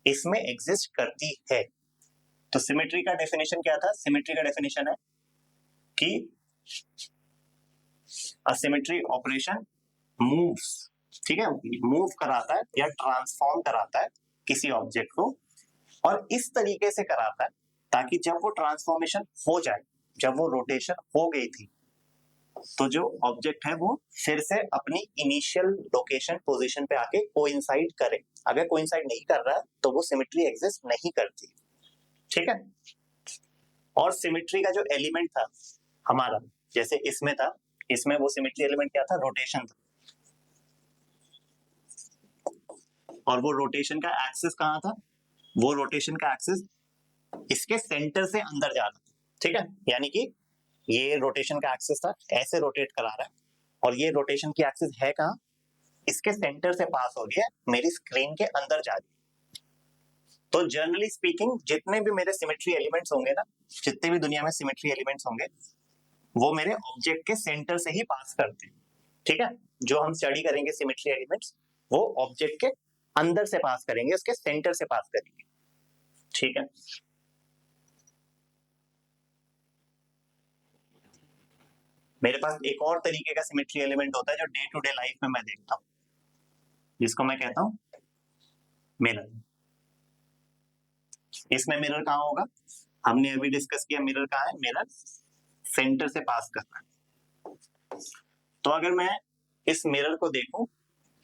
इसमें एग्जिस्ट करती है। तो सिमेट्री का डेफिनेशन क्या था? सिमेट्री का डेफिनेशन है कि अ सिमेट्री ऑपरेशन मूव्स, ठीक है, मूव कराता है या ट्रांसफॉर्म कराता है किसी ऑब्जेक्ट को, और इस तरीके से कराता है ताकि जब वो ट्रांसफॉर्मेशन हो जाए, जब वो रोटेशन हो गई थी, तो जो ऑब्जेक्ट है वो फिर से अपनी इनिशियल लोकेशन पोजीशन पे आके कोइंसाइड करे। अगर कोइंसाइड नहीं कर रहा है तो वो सिमेट्री एग्जिस्ट नहीं करती, ठीक है। और सिमेट्री का जो एलिमेंट था हमारा, जैसे इसमें था, इसमें वो सिमेट्री एलिमेंट क्या था? रोटेशन था। और वो रोटेशन का एक्सिस कहाँ था? वो रोटेशन का एक्सिस इसके सेंटर से अंदर जा रहा, ठीक है। यानी कि ये रोटेशन का एक्सिस था, ऐसे रोटेट करा रहा है, और ये रोटेशन की एक्सिस है कहाँ? इसके सेंटर से पास हो रही है, मेरी स्क्रीन के अंदर जा रही है। तो जनरली स्पीकिंग जितने भी मेरे सिमेट्री एलिमेंट्स होंगे ना, जितने भी दुनिया में सिमेट्री एलिमेंट्स होंगे, वो मेरे ऑब्जेक्ट के सेंटर से ही पास करते हैं, ठीक है। जो हम स्टडी करेंगे सिमेट्री एलिमेंट्स, वो ऑब्जेक्ट के अंदर से पास करेंगे, उसके सेंटर से पास करेंगे, ठीक है। मेरे पास एक और तरीके का सिमेट्री एलिमेंट होता है जो डे टू डे लाइफ में मैं देखता हूं, जिसको मैं कहता हूं मिरर। इसमें मिरर कहाँ होगा? हमने अभी डिस्कस किया मिरर कहाँ है, मिरर सेंटर से पास करना है। तो अगर मैं इस मिरर को देखूं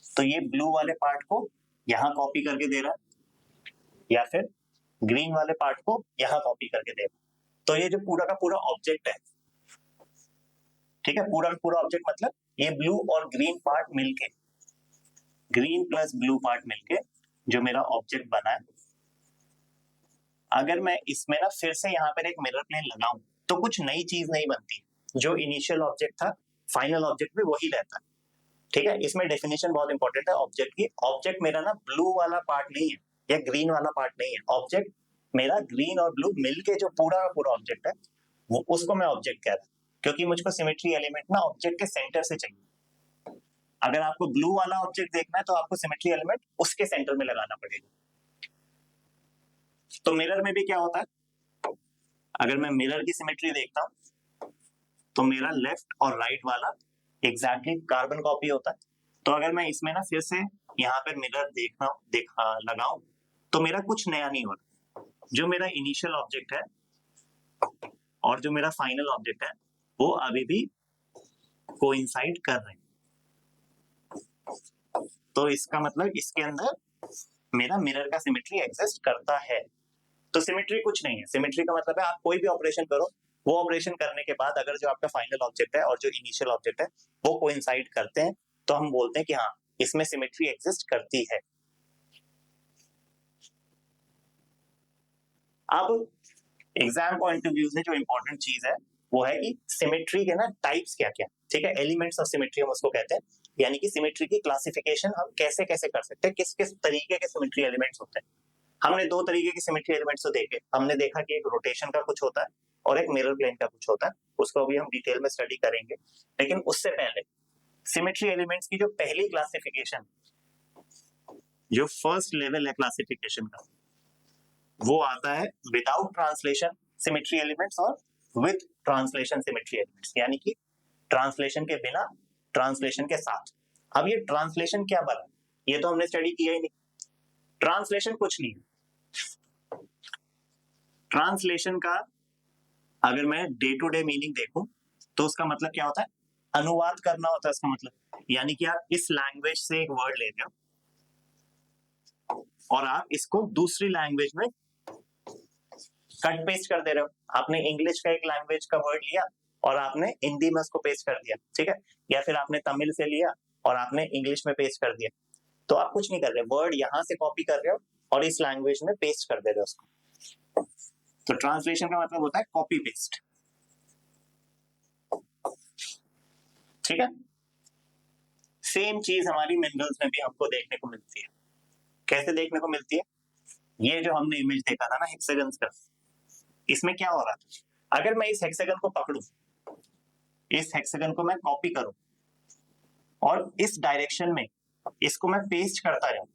तो ये ब्लू वाले पार्ट को यहां कॉपी करके दे रहा है, या फिर ग्रीन वाले पार्ट को यहां कॉपी करके दे रहा है। तो ये जो पूरा का पूरा ऑब्जेक्ट है, ठीक है, पूरा का पूरा ऑब्जेक्ट मतलब ये ब्लू और ग्रीन पार्ट मिलके, ग्रीन प्लस ब्लू पार्ट मिलके जो मेरा ऑब्जेक्ट बना है, अगर मैं इसमें ना फिर से यहाँ पर एक मिरर प्लेन लगाऊं तो कुछ नई चीज नहीं बनती। जो इनिशियल ऑब्जेक्ट था फाइनल ऑब्जेक्ट भी वही रहता है, ठीक है। इसमें डेफिनेशन बहुत इंपॉर्टेंट है ऑब्जेक्ट की। ऑब्जेक्ट मेरा ना ब्लू वाला पार्ट नहीं है या ग्रीन वाला पार्ट नहीं है, ऑब्जेक्ट मेरा ग्रीन और ब्लू मिलके जो पूरा का पूरा ऑब्जेक्ट है, वो उसको मैं ऑब्जेक्ट कह रहा हूं, क्योंकि मुझको सिमेट्री एलिमेंट ना ऑब्जेक्ट के सेंटर से चाहिए। अगर आपको ब्लू वाला ऑब्जेक्ट देखना है तो आपको सिमेट्री एलिमेंट उसके सेंटर में लगाना पड़ेगा। तो मिरर में भी क्या होता है, अगर मैं मिरर की सिमेट्री देखता हूं तो मेरा लेफ्ट और राइट वाला एग्जैक्टली कार्बन कॉपी होता है। तो अगर मैं इसमें ना फिर से यहाँ पर मिरर लगाऊं तो मेरा कुछ नया नहीं हो रहा। जो मेरा इनिशियल ऑब्जेक्ट है और जो मेरा फाइनल ऑब्जेक्ट है वो अभी भी कोइंसाइड कर रहे हैं। तो इसका मतलब इसके अंदर मेरा मिरर का सिमेट्री एग्जिस्ट करता है। तो सिमेट्री कुछ नहीं है, सिमेट्री का मतलब है आप कोई भी ऑपरेशन करो, वो ऑपरेशन करने के बाद अगर जो आपका फाइनल ऑब्जेक्ट है और जो इनिशियल ऑब्जेक्ट है वो कोइंसाइड करते हैं तो हम बोलते हैं कि हाँ इसमें सिमेट्री एग्जिस्ट करती है। अब एग्जाम पॉइंट ऑफ व्यू से जो इंपॉर्टेंट चीज है वो है कि सिमेट्री के ना टाइप्स क्या क्या, ठीक है, एलिमेंट्स ऑफ सिमेट्री हम उसको कहते हैं। यानी कि सिमेट्री की क्लासिफिकेशन हम कैसे कैसे कर सकते हैं, किस किस तरीके के सिमेट्री एलिमेंट्स होते हैं। हमने दो तरीके के सिमेट्री एलिमेंट्स तो देखे, हमने देखा कि एक रोटेशन का कुछ होता है और एक मिरर प्लेन का कुछ होता है, उसको अभी हम डिटेल में स्टडी करेंगे। लेकिन उससे पहले सिमेट्री एलिमेंट्स की जो पहली क्लासिफिकेशन, जो फर्स्ट लेवल है क्लासिफिकेशन का, वो आता है विदाउट ट्रांसलेशन सिमेट्री एलिमेंट्स और विद ट्रांसलेशन सिमेट्री एलिमेंट्स, यानी कि ट्रांसलेशन के बिना, ट्रांसलेशन के साथ। अब ये ट्रांसलेशन क्या बना, ये तो हमने स्टडी किया ही नहीं। ट्रांसलेशन कुछ नहीं है। ट्रांसलेशन का अगर मैं डे टू डे मीनिंग देखूं तो उसका मतलब क्या होता है, अनुवाद करना होता है उसका मतलब। यानी कि आप इस लैंग्वेज से एक वर्ड लेते हो और आप इसको दूसरी लैंग्वेज में कट पेस्ट कर दे रहे हो। आपने इंग्लिश का एक लैंग्वेज का वर्ड लिया और आपने हिंदी में उसको पेस्ट कर दिया, ठीक है, या फिर आपने तमिल से लिया और आपने इंग्लिश में पेस्ट कर दिया। तो आप कुछ नहीं कर रहे, वर्ड यहां से कॉपी कर रहे हो और इस लैंग्वेज में पेस्ट कर दे रहे हो उसको। तो ट्रांसलेशन का मतलब होता है कॉपी पेस्ट, ठीक है। सेम चीज हमारी मिनरल्स में भी हमको देखने को मिलती है। कैसे देखने को मिलती है, ये जो हमने इमेज देखा था ना हेक्सागन्स का, इसमें क्या हो रहा था, अगर मैं इस हेक्सागन को पकड़ूं, इस हेक्सागन को मैं कॉपी करूं और इस डायरेक्शन में इसको मैं पेस्ट करता रहूं,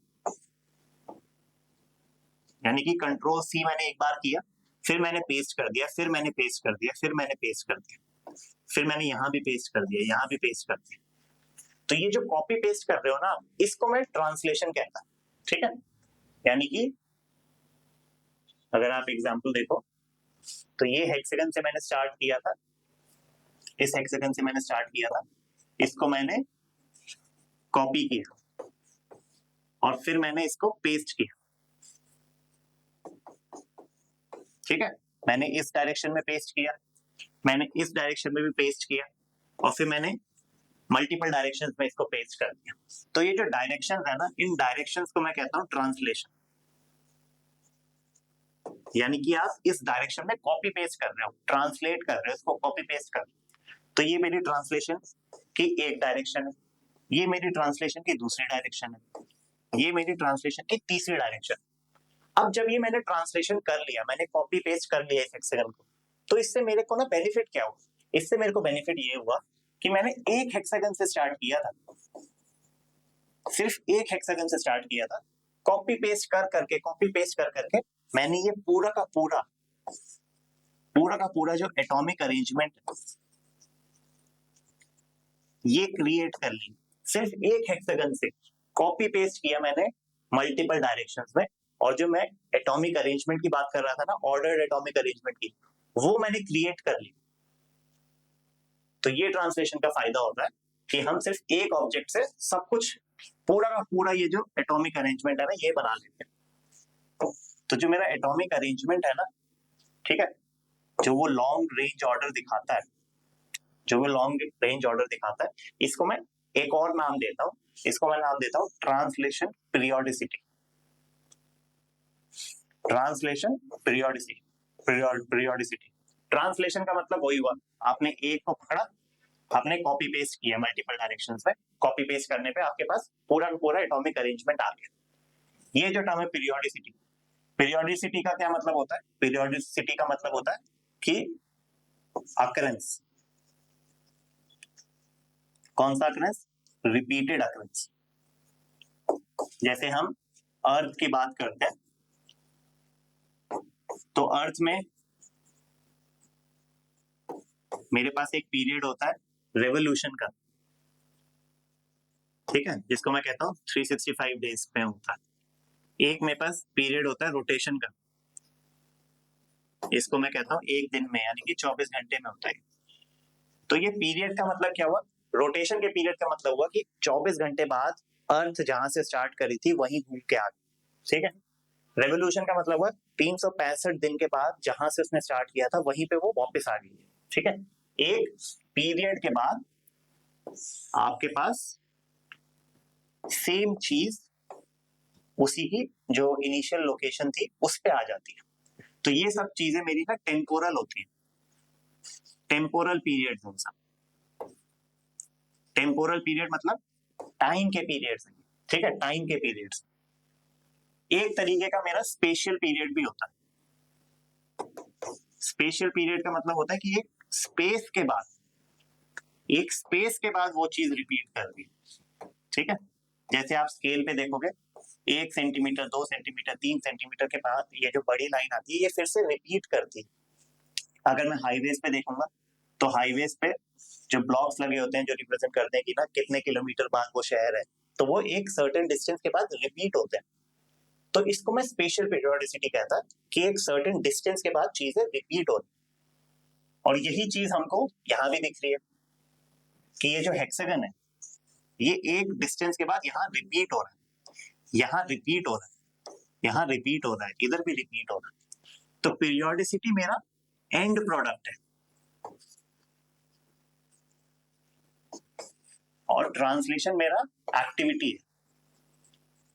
यानी कि कंट्रोल सी मैंने एक बार किया, फिर मैंने पेस्ट कर दिया, फिर मैंने पेस्ट कर दिया, फिर मैंने पेस्ट कर दिया, फिर मैंने यहां भी पेस्ट कर दिया, यहां भी पेस्ट कर दिया। तो ये जो कॉपी पेस्ट कर रहे हो ना, इसको मैं ट्रांसलेशन कहता हूं, ठीक है। यानी कि अगर आप एग्जांपल देखो तो ये हेक्सागन से मैंने स्टार्ट किया था, इस हेक्सागन से मैंने स्टार्ट किया था, इसको मैंने कॉपी किया और फिर मैंने इसको पेस्ट किया, ठीक है। मैंने इस डायरेक्शन में पेस्ट किया, मैंने इस डायरेक्शन में भी पेस्ट किया और फिर मैंने मल्टीपल डायरेक्शंस में इसको पेस्ट कर दिया। तो ये जो डायरेक्शंस है ना, इन डायरेक्शंस को मैं कहता हूं ट्रांसलेशन। यानी कि आप इस डायरेक्शन में कॉपी पेस्ट कर रहे हो, ट्रांसलेट कर रहे हो, इसको कॉपी पेस्ट कर रहे हो। तो ये मेरी ट्रांसलेशन की एक डायरेक्शन है, ये मेरी ट्रांसलेशन की दूसरी डायरेक्शन है, ये मेरी ट्रांसलेशन की तीसरी डायरेक्शन। अब जब ये मैंने ट्रांसलेशन कर लिया, मैंने कॉपी पेस्ट कर लिया इस हेक्सागन को, तो इससे मेरे को ना बेनिफिट क्या हुआ, इससे मेरे को बेनिफिट ये हुआ कि मैंने एक हेक्सागन से स्टार्ट किया था, सिर्फ एक हेक्सागन से स्टार्ट किया था, कॉपी पेस्ट कर करके, कॉपी पेस्ट कर करके मैंने ये पूरा का पूरा जो एटॉमिक अरेंजमेंट ये क्रिएट कर ली, सिर्फ एक हेक्सागन से कॉपी पेस्ट किया मैंने मल्टीपल डायरेक्शंस में। और जो मैं एटॉमिक अरेंजमेंट की बात कर रहा था ना, ऑर्डर्ड एटॉमिक अरेंजमेंट की, वो मैंने क्रिएट कर ली। तो ये ट्रांसलेशन का फायदा होता है कि हम सिर्फ एक ऑब्जेक्ट से सब कुछ, पूरा का पूरा ये जो एटॉमिक अरेंजमेंट है ना, ये बना लेते हैं। तो जो मेरा एटॉमिक अरेंजमेंट है ना, ठीक है, जो वो लॉन्ग रेंज ऑर्डर दिखाता है, जो वो लॉन्ग रेंज ऑर्डर दिखाता है, इसको मैं एक और नाम देता हूं, इसको मैं नाम देता हूं translation periodicity. Translation periodicity, periodicity. Translation का मतलब वही हुआ, आपने एक को पकड़ा, आपने कॉपी पेस्ट किया मल्टीपल डायरेक्शंस में, कॉपी पेस्ट करने पे आपके पास पूरा पूरा एटॉमिक अरेंजमेंट आ गया। ये जो टर्म है पीरियोडिसिटी, पीरियोडिसिटी का क्या मतलब होता है, पीरियोडिसिटी का मतलब होता है कि अकरेंस, कौन सा अकरेंस, रिपीटेड अकरेंस। जैसे हम अर्थ की बात करते हैं, तो अर्थ में मेरे पास एक पीरियड होता है रेवोल्यूशन का, ठीक है, जिसको मैं कहता हूं 365 डेज में होता है। एक मेरे पास पीरियड होता है रोटेशन का, इसको मैं कहता हूं एक दिन में, यानी कि 24 घंटे में होता है। तो ये पीरियड का मतलब क्या हुआ, रोटेशन के पीरियड का मतलब हुआ कि 24 घंटे बाद अर्थ जहां से स्टार्ट करी थी वहीं घूम के आ गई, ठीक है। रेवोल्यूशन का मतलब हुआ 365 दिन के बाद जहां से उसने स्टार्ट किया था वहीं पे वो वापस आ गई, ठीक है। एक पीरियड के बाद आपके पास सेम चीज उसी की जो इनिशियल लोकेशन थी उस पे आ जाती है। तो ये सब चीजें मेरी ना टेम्पोरल होती है, टेम्पोरल पीरियड है सब। टेम्पोरल पीरियड मतलब टाइम के पीरियड्स, ठीक है, टाइम के पीरियड्स। एक तरीके का मेरा स्पेशल पीरियड भी होता है। स्पेशल पीरियड का मतलब होता है कि एक स्पेस के बाद एक स्पेस के बाद वो चीज रिपीट कर रही है, ठीक है। जैसे आप स्केल पे देखोगे 1 सेंटीमीटर, 2 सेंटीमीटर, 3 सेंटीमीटर के बाद ये जो बड़ी लाइन आती है ये फिर से रिपीट करती है। अगर मैं हाईवेज पे देखूंगा तो हाईवेज पे जो ब्लॉक्स लगे होते हैं जो रिप्रेजेंट करते हैं कि ना कितने किलोमीटर बाद वो शहर है, तो वो एक सर्टेन डिस्टेंस के बाद रिपीट होते हैं। तो इसको मैं स्पेशल पीरियोडिसिटी कहता कि एक सर्टेन डिस्टेंस के बाद चीजें रिपीट होती। और यही चीज हमको यहाँ भी दिख रही है कि ये जो हेक्सागन है ये एक डिस्टेंस के बाद यहाँ रिपीट हो रहा है, यहाँ रिपीट हो रहा है, यहाँ रिपीट हो रहा है, इधर भी रिपीट हो रहा है। तो पीरियोडिसिटी मेरा एंड प्रोडक्ट है और ट्रांसलेशन मेरा एक्टिविटी है,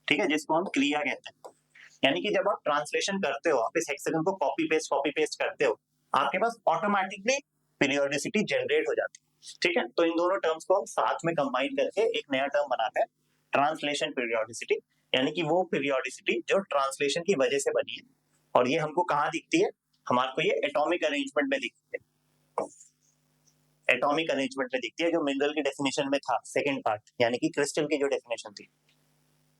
ठीक है, जिसको हम क्रिया कहते हैं। यानी कि जब आप ट्रांसलेशन करते हो, आप इस हेक्सागन को कॉपी पेस्ट करते हो, आपके पास ऑटोमेटिकली पीरियोडिसिटी जनरेट हो जाती है, ठीक है। तो इन दोनों टर्म्स को हम साथ में कंबाइन करके एक नया टर्म बनाते हैं, ट्रांसलेशन पीरियोडिसिटी, यानी कि वो पीरियोडिसिटी जो ट्रांसलेशन की वजह से बनी है। और ये हमको कहाँ दिखती है? हमारे को ये एटॉमिक अरेंजमेंट में दिखती है, एटॉमिक अरेंजमेंट में दिखती है, जो मिनरल की डेफिनेशन में था सेकेंड पार्ट, यानी कि क्रिस्टल की जो डेफिनेशन थी।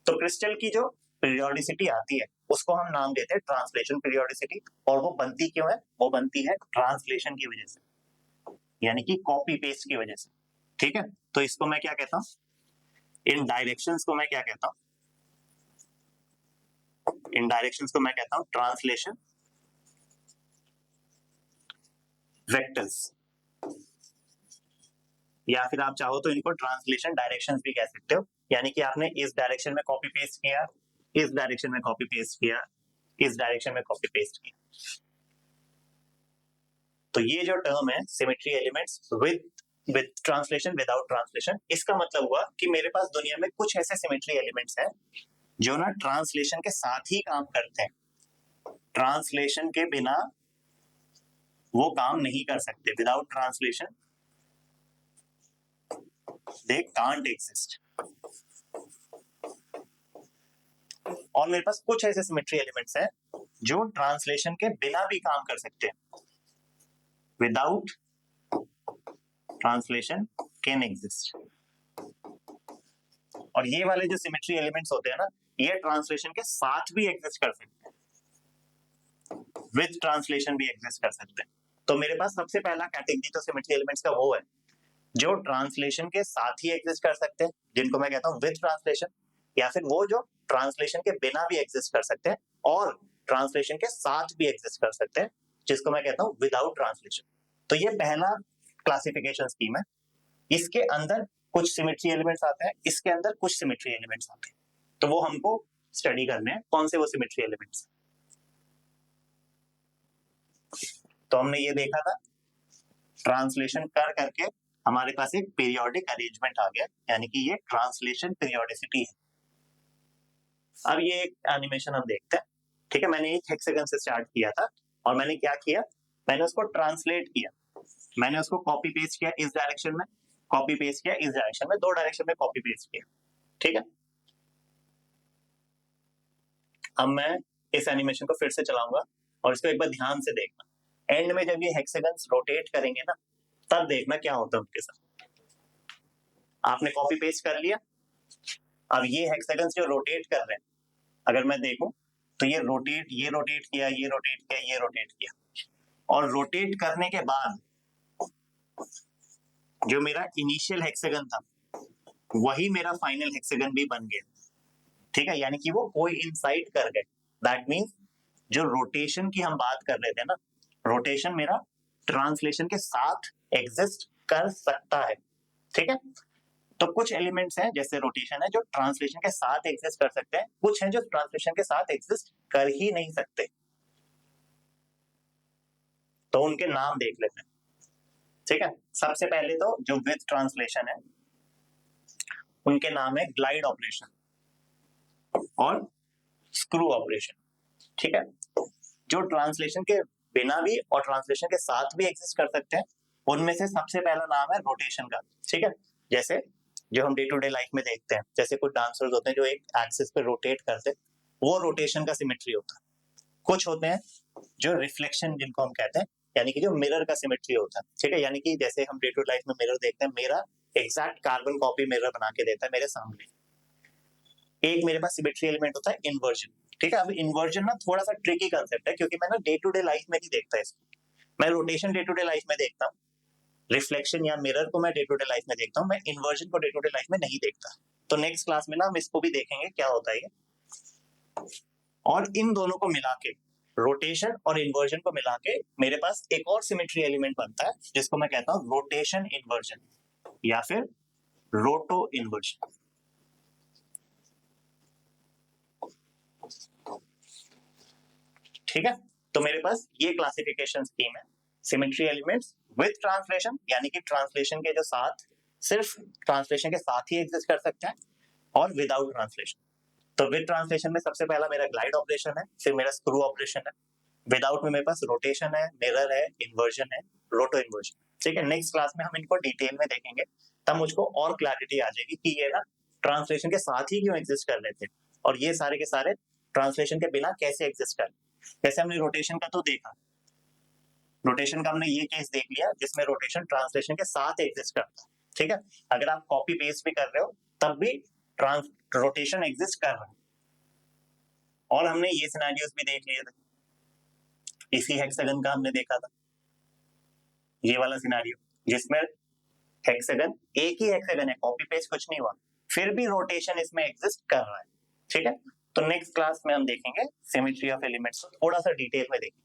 तो क्रिस्टल की जो पीरियोडिसिटी आती है उसको हम नाम देते हैं ट्रांसलेशन पीरियोडिसिटी। और वो बनती क्यों है? वो बनती है ट्रांसलेशन की वजह से, यानी कि कॉपी पेस्ट की वजह से, ठीक है। तो इसको मैं क्या कहता हूं? इन डायरेक्शंस को मैं क्या कहता हूं? इन डायरेक्शंस को मैं कहता हूं ट्रांसलेशन वेक्टर्स, या फिर आप चाहो तो इनको ट्रांसलेशन डायरेक्शंस भी कह सकते हो। यानी कि आपने इस डायरेक्शन में कॉपी पेस्ट किया, इस डायरेक्शन में कॉपी पेस्ट किया, इस डायरेक्शन में कॉपी पेस्ट किया। तो ये जो टर्म है symmetry elements with translation, without translation, इसका मतलब हुआ कि मेरे पास दुनिया में कुछ ऐसे सिमेट्री एलिमेंट्स हैं जो ना ट्रांसलेशन के साथ ही काम करते हैं, ट्रांसलेशन के बिना वो काम नहीं कर सकते। Without translation they can't exist. और मेरे पास कुछ ऐसे सिमेट्री एलिमेंट्स हैं जो ट्रांसलेशन के बिना भी काम कर सकते हैं, विदाउट ट्रांसलेशन कैन एग्जिस्ट। और ये वाले जो सिमेट्री एलिमेंट्स होते हैं ना, ये ट्रांसलेशन के साथ भी एग्जिस्ट कर सकते हैं, विद ट्रांसलेशन भी एग्जिस्ट कर सकते हैं। तो मेरे पास सबसे पहला कैटेगरी तो सिमेट्री एलिमेंट्स का वो है जो ट्रांसलेशन के साथ ही एग्जिस्ट कर सकते हैं, जिनको मैं कहता हूं विद ट्रांसलेशन, या फिर वो जो ट्रांसलेशन के बिना भी एग्जिस्ट कर सकते हैं और ट्रांसलेशन के साथ भी एग्जिस्ट कर सकते हैं, जिसको मैं कहता हूं विदाउट ट्रांसलेशन। तो ये पहला क्लासिफिकेशन स्कीम है। इसके अंदर कुछ सिमेट्री एलिमेंट्स आते हैं, इसके अंदर कुछ सिमेट्री एलिमेंट्स आते हैं। तो वो हमको स्टडी करने हैं, कौन से वो सिमेट्री एलिमेंट्स। तो हमने ये देखा था ट्रांसलेशन कर करके हमारे पास एक पीरियोडिक अरेंजमेंट आ गया, यानी कि ये ट्रांसलेशन पीरियोडिसिटी है। अब ये एक एनिमेशन हम देखते हैं, ठीक है। मैंने एक हेक्सागन से स्टार्ट किया था और मैंने क्या किया, मैंने उसको ट्रांसलेट किया, मैंने उसको कॉपी पेस्ट किया इस डायरेक्शन में, कॉपी पेस्ट किया इस डायरेक्शन में, दो डायरेक्शन में कॉपी पेस्ट किया, ठीक है। अब मैं इस एनिमेशन को फिर से चलाऊंगा और इसको एक बार ध्यान से देखना। एंड में जब ये हेक्सागन्स रोटेट करेंगे ना, तब देखना क्या होता है उनके साथ। आपने कॉपी पेस्ट कर लिया, अब ये हेक्सागन्स जो रोटेट कर रहे हैं, अगर मैं देखूं तो ये रोटेट किया, ये रोटेट किया, ये रोटेट किया, और रोटेट करने के बाद जो मेरा इनिशियल हेक्सागन था वही मेरा फाइनल हेक्सागन भी बन गया, ठीक है। यानी कि वो कोइंसाइड कर गए। दैट मींस जो रोटेशन की हम बात कर रहे थे ना, रोटेशन मेरा ट्रांसलेशन के साथ एग्जिस्ट कर सकता है, ठीक है। तो कुछ एलिमेंट्स हैं जैसे रोटेशन है जो ट्रांसलेशन के साथ एग्जिस्ट कर सकते हैं, कुछ हैं जो ट्रांसलेशन के साथ एग्जिस्ट कर ही नहीं सकते। तो उनके नाम देख लेते हैं, ठीक है। सबसे पहले तो जो विद ट्रांसलेशन है उनके नाम है ग्लाइड ऑपरेशन और स्क्रू ऑपरेशन, ठीक है। जो ट्रांसलेशन के बिना भी और ट्रांसलेशन के साथ भी एग्जिस्ट कर सकते हैं, उनमें से सबसे पहला नाम है रोटेशन का, ठीक है। जैसे जो हम डे टू डे लाइफ में देखते हैं, जैसे कुछ डांसर्स होते हैं जो एक एक्सिस पे रोटेट करते हैं, वो रोटेशन का सिमेट्री होता है। कुछ होते हैं जो रिफ्लेक्शन जिनको हम कहते हैं, यानी कि जो मिरर का सिमेट्री होता है, ठीक है, यानी कि जैसे हम डे टू लाइफ में मिरर देखते हैं, मेरा एग्जैक्ट कार्बन कॉपी मिरर बना के देता है मेरे सामने। एक मेरे पास सिमेट्री एलिमेंट होता है इन्वर्जन, ठीक है। अब इन्वर्जन ना थोड़ा सा ट्रिकी कंसेप्ट है, क्योंकि मैं ना डे टू डे लाइफ में नहीं देखता इसको। मैं rotation day to day life में देखता हूँ, रिफ्लेक्शन या मिरर को मैं डे टू डे लाइफ में देखता हूँ, मैं इन्वर्जन को डे टू डे लाइफ में नहीं देखता। तो नेक्स्ट क्लास में ना हम इसको भी देखेंगे क्या होता है ये। और इन दोनों को मिला के, रोटेशन और इन्वर्जन को मिला के मेरे पास एक और सिमेट्री एलिमेंट बनता है, जिसको मैं कहता हूं रोटेशन इन्वर्जन या फिर रोटो इन्वर्जन। ठीक है, तो मेरे पास ये क्लासिफिकेशन स्कीम है, सिमेट्री एलिमेंट्स विद ट्रांसलेशन, यानी कि ट्रांसलेशन के जो साथ, सिर्फ ट्रांसलेशन के साथ ही एग्जिस्ट कर सकते हैं, और विदाउट ट्रांसलेशन। तो विद ट्रांसलेशन में सबसे पहला मेरा ग्लाइड ऑपरेशन है, फिर मेरा स्क्रू ऑपरेशन है। विदाउट में मेरे पास रोटेशन है, मिरर है, इन्वर्जन है, रोटो इन्वर्जन। ठीक है, नेक्स्ट क्लास में हम इनको डिटेल में देखेंगे, तब मुझको और क्लैरिटी आ जाएगी कि ये ना ट्रांसलेशन के साथ ही क्यों एग्जिस्ट कर रहे थे, और ये सारे के सारे ट्रांसलेशन के बिना कैसे एग्जिस्ट कर। जैसे हमने रोटेशन का तो देखा, रोटेशन का हमने ये केस देख लिया जिसमें रोटेशन ट्रांसलेशन के साथ एग्जिस्ट करता है। ठीक है, अगर आप कॉपी पेस्ट भी कर रहे हो तब भी रोटेशन एग्जिस्ट कर रहा है। और हमने ये सिनेरियोस भी देख लिए थे, इसी हेक्सागन का हमने देखा था, ये वाला सिनेरियो जिसमें हेक्सागन एक ही हेक्सागन है, कॉपी पेस्ट कुछ नहीं हुआ, फिर भी रोटेशन इसमें एग्जिस्ट कर रहा है। ठीक है, तो नेक्स्ट क्लास में हम देखेंगे सिमेट्री ऑफ एलिमेंट्स, थोड़ा सा डिटेल में देखेंगे।